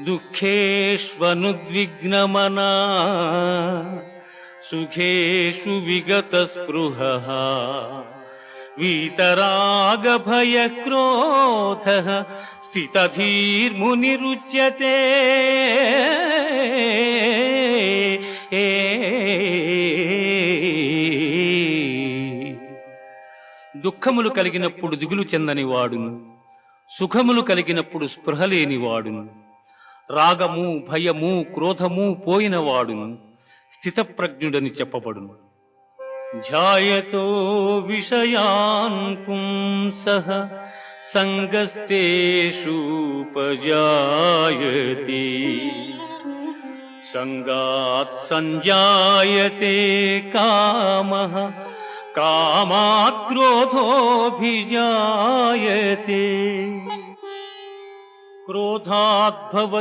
దుఃఖేష్వనుద్విగ్నమనా సుఖేషు విగతస్పృహః వీతరాగభయక్రోధః స్థితధీర్మునిరుచ్యతే. దుఃఖములు కలిగినప్పుడు దిగులు చెందని వాడును, సుఖములు కలిగినప్పుడు స్పృహ లేనివాడును, రాగము భయము క్రోధము పోయినవాడును స్థితప్రజ్ఞుడని చెప్పబడును. ధ్యాయతో విషయాన్ పుంసః సంగస్తేషూపజాయతే సంగాత్ సంజాయతే కామః కామాత్ క్రోధోభిజాయతే క్రోధాత్ భవతి